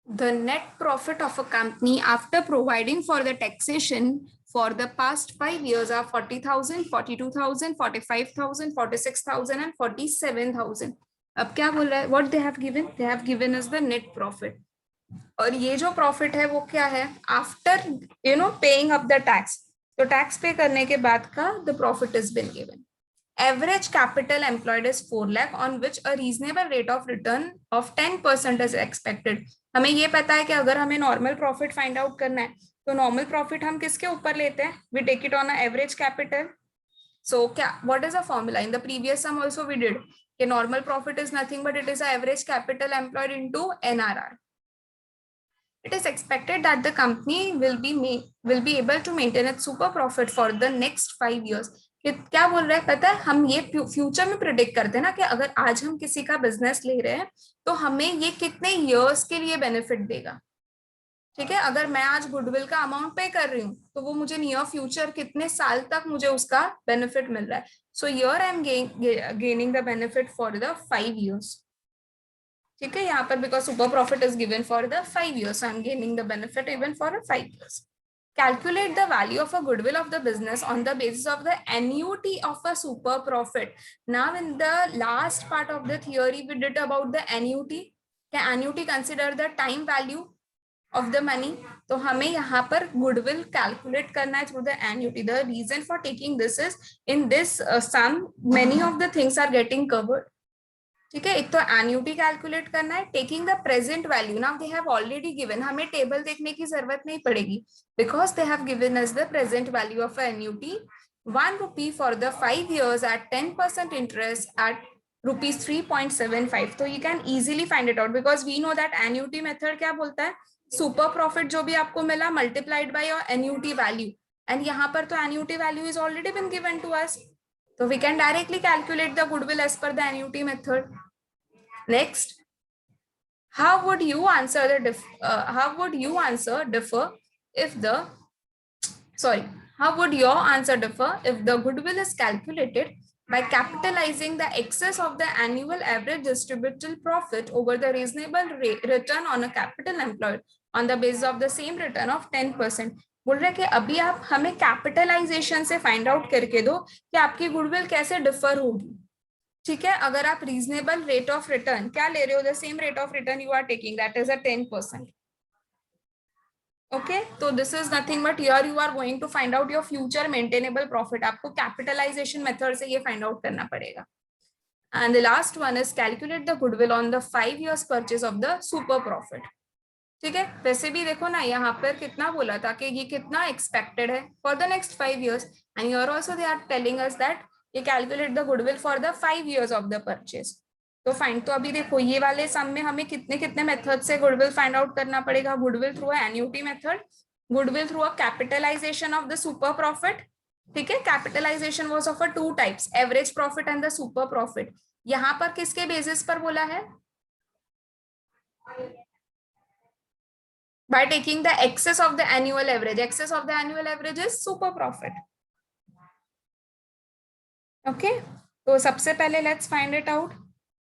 The net profit of a company after providing for the taxation for the past 5 years are 40,000, 42,000, 45,000, 46,000 and 47,000. अब क्या बोल रहा है? What they have given? They have given us the net profit. और ये जो profit है वो क्या है? After paying up the tax, तो टैक्स पे करने के बाद का the profit is been given. Average capital employed is 4 lakh on which a reasonable rate of return of 10% is expected. हमें ये पता है कि अगर हमें नॉर्मल प्रॉफिट फाइंड आउट करना है तो नॉर्मल प्रॉफिट हम किसके ऊपर लेते हैं? We take it on average capital. So क्या what is a formula? In the previous sum also we did कि normal profit is nothing but it is a average capital employed into NRR. It is expected that the company will be able to maintain its super profit for the next 5 years. क्या बोल रहा है पता है? हम ये future में predict करते हैं ना कि अगर आज हम किसी का बिजनेस ले रहे हैं तो हमें ये कितने इयर्स के लिए बेनिफिट देगा. ठीक है, अगर मैं आज गुडविल का अमाउंट पे कर रही हूँ तो वो मुझे नियर फ्यूचर कितने साल तक मुझे उसका बेनिफिट मिल रहा है. So here I am gaining the benefit for the 5 years. ठीक है, यहाँ पर because super profit is given for the 5 years, I am gaining the benefit even for 5 years. Calculate the value of a goodwill of the business on the basis of the annuity of a super profit. Now in the last part of the theory we did about the annuity. Can annuity consider the time value of the money? तो हमें यहाँ पर goodwill calculate करना है through the annuity. The reason for taking this is in this sum many of the things are getting covered. ठीक है, एक तो एन्युटी कैलकुलेट करना है, taking the present value. Now they have already given, हमें table देखने की जरूरत नहीं पड़ेगी because they have given us the present value of annuity 1 rupee for the 5 years at 10% interest at rupees 3.75. तो you can easily find it out because we know that annuity method क्या बोलता है? Super profit जो भी आपको मिला multiplied by your annuity value. And यहाँ पर तो annuity value is already been given to us. So we can directly calculate the goodwill as per the annuity method. Next, how would you answer differ if the how would your answer differ if the goodwill is calculated by capitalizing the excess of the annual average distributable profit over the reasonable return on a capital employed on the basis of the same return of 10%. बोल रहे कि अभी आप हमें capitalisation से find out करके दो कि आपकी गुडविल कैसे डिफर होगी. ठीक है, अगर आप रीजनेबल रेट ऑफ रिटर्न क्या ले रहे हो, the same rate of return you are taking that is a 10%. Okay, तो this is nothing but here you are going to find out your future maintainable profit. आपको capitalisation method से ये find out करना पड़ेगा. And the last one is calculate the goodwill on the 5 years purchase of the super profit. ठीक है, वैसे भी देखो ना यहाँ पर कितना बोला था कि ये कितना एक्सपेक्टेड है for the next 5 years and here also they are telling us that ये calculate the goodwill for the 5 years of the purchase. तो फाइंड, तो अभी देखो ये वाले सम में हमें कितने कितने मेथड से गुडविल फाइंड आउट करना पड़ेगा. Goodwill through annuity method, goodwill through a capitalisation of the super profit. ठीक है, capitalisation was of a 2 types, average profit and the super profit. यहाँ पर किसके बेसिस पर बोला है? By taking the excess of the annual average. Excess of the annual average is super profit. Okay, तो सबसे पहले let's find it out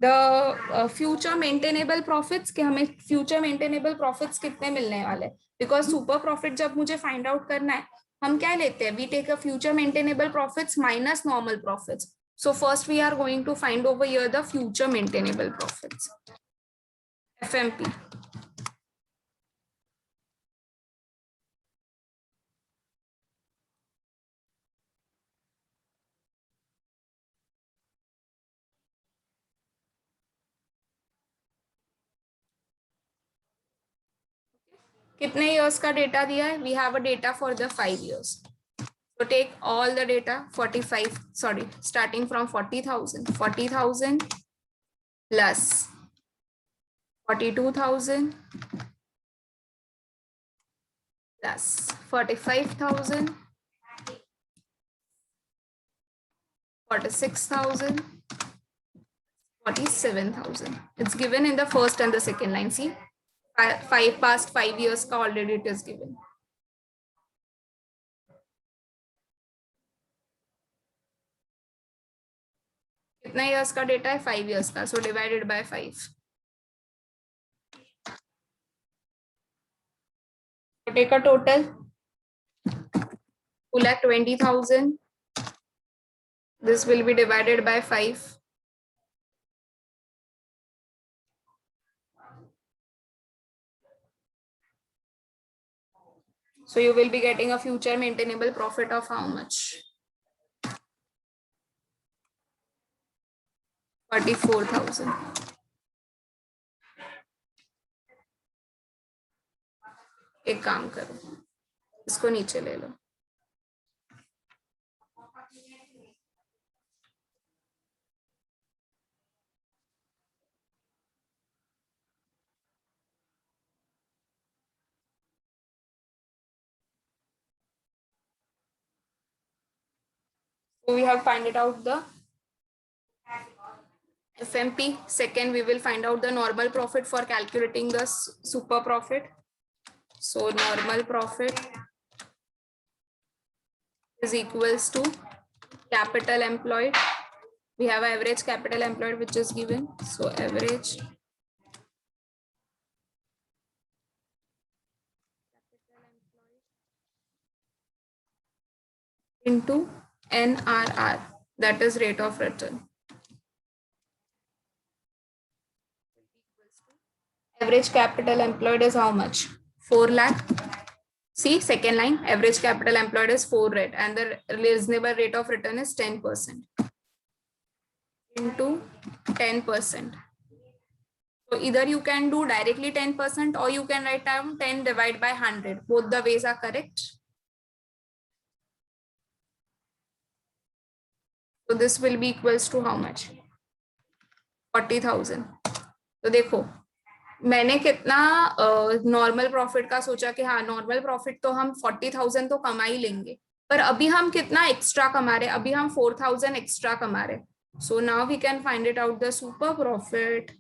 the future maintainable profits कि हमें future maintainable profits कितने मिलने वाले. Because super profit जब मुझे find out करना है हम क्या लेते हैं? We take a future maintainable profits minus normal profits. So first we are going to find over here the future maintainable profits, FMP. कितने years का डेटा दिया है? We have a data for the 5 years. So take all the data 45, sorry, starting from 40,000, 40,000 plus 42,000 plus 45,000, 46,000, 47,000. It's given in the first and the second line. See, past 5 years ka already it is given. कितना years का data है? 5 years का. So divided by 5. take a total 2,20,000. This will be divided by 5. So you will be getting a future maintainable profit of how much? 44,000. एक काम करो, इसको नीचे ले लो. So we have find it out the FMP. Second, we will find out the normal profit for calculating the super profit. So normal profit is equals to capital employed. We have average capital employed which is given. So average into NRR, that is rate of return. Average capital employed is how much? 4 lakh. See, second line, average capital employed is 4 rate and the reasonable rate of return is 10% into 10%. So either you can do directly 10% or you can write down 10 divided by 100. Both the ways are correct. So this will be equals to how much? 40,000. तो देखो मैंने कितना normal profit का सोचा कि हाँ normal profit तो हम 40,000 तो कमा ही लेंगे, पर अभी हम कितना एक्स्ट्रा कमा रहे, अभी हम 4,000 एक्स्ट्रा कमा रहे. So now we can find it out the super profit.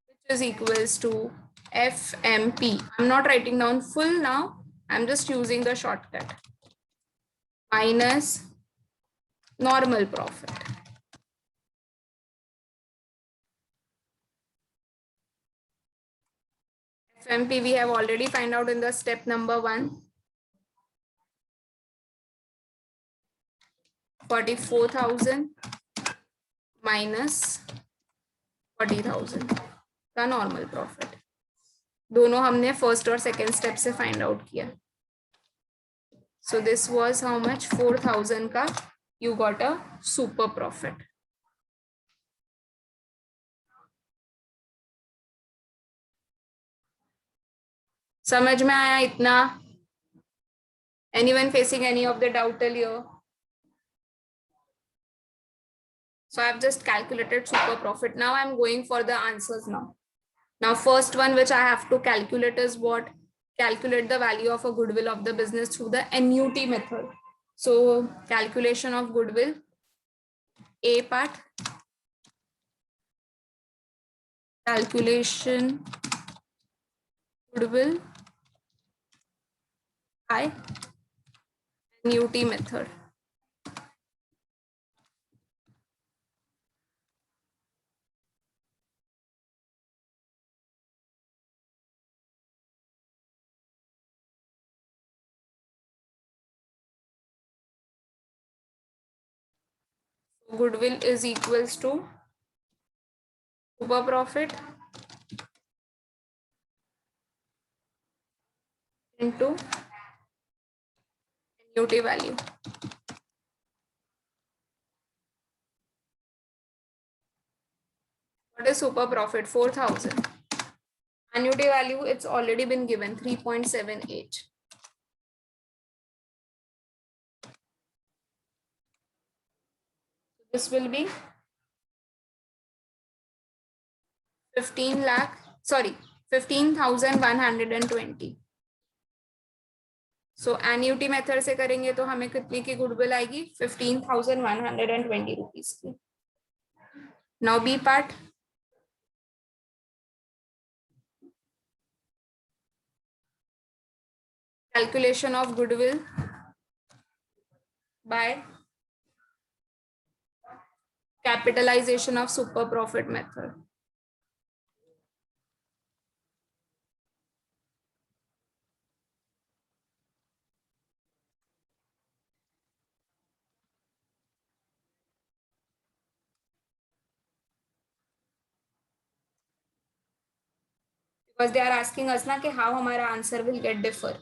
Which is equals to FMP. I'm not writing down full now. I'm just using the shortcut. Minus normal profit. FMP we have already find out in the step number 1. 44,000 minus 40,000 का normal profit. दोनों हमने first और second step से find out किया. So this was how much? 4,000 का you got a super profit. समझ में आया इतना? Anyone facing any of the doubt till here? So I've just calculated super profit. Now I'm going for the answers now. Now first one which I have to calculate is what? Calculate the value of a goodwill of the business through the NUT method. So calculation of goodwill, A part, calculation goodwill by NUT method. Goodwill is equals to super profit into NUT value. What is super profit? 4,000. Annuity value, it's already been given 3.78. This will be 15,120. So annuity method से करेंगे तो हमें कितने की goodwill आएगी? 15,120 rupees की. Now B part. Calculation of goodwill by capitalization of super profit method. because they are asking us ना कि how हमारा आंसर will get differ.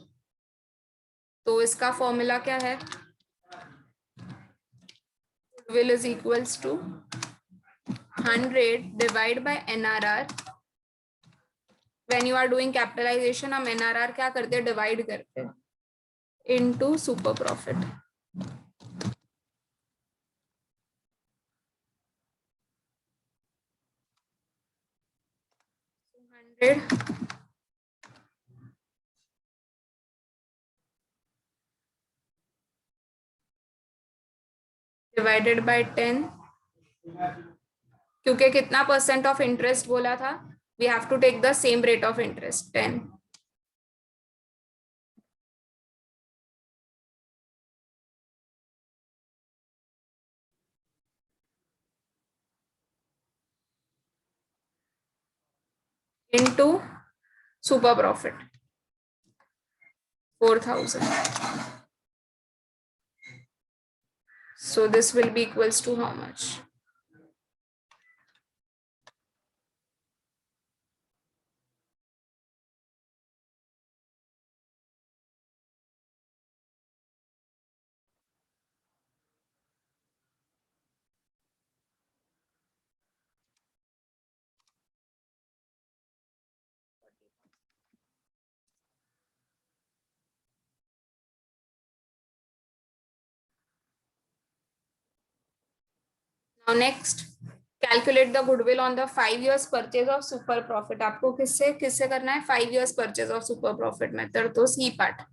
तो इसका फॉर्मूला क्या है? Goodwill is equals to 100 divided by NRR. When you are doing capitalization, हम NRR क्या करते हैं? Divide करते हैं into super profit. 100 divided by 10. क्योंकि कितना परसेंट ऑफ इंटरेस्ट बोला था? We have to take the same rate of interest, 10. Into super profit, 4,000. So this will be equals to how much? Now next, calculate the goodwill on the 5 years purchase of super profit. आपको किससे किससे करना है? 5 years purchase of super profit method. तो C part.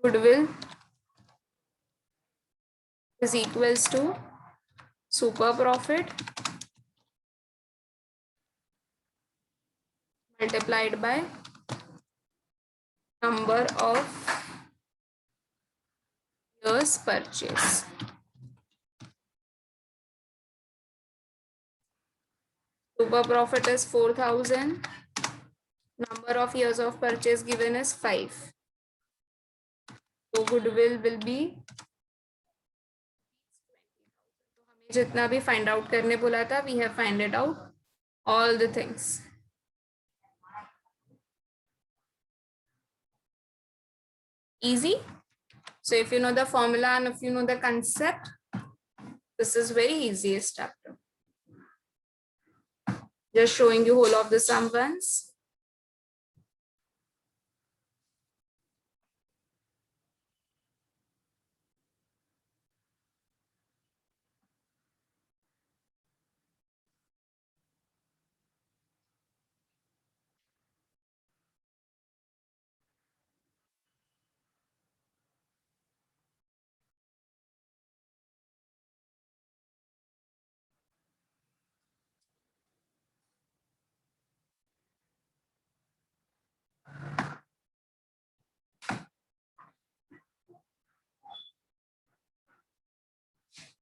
Goodwill is equals to super profit multiplied by number of years purchase. Super profit is 4,000. Number of years of purchase given is 5. So goodwill will be, हमें जितना भी find out करने बोला था, we have find it out all the things. Easy. So if you know the formula and if you know the concept, this is very easiest chapter. Just showing you whole of the sum ones.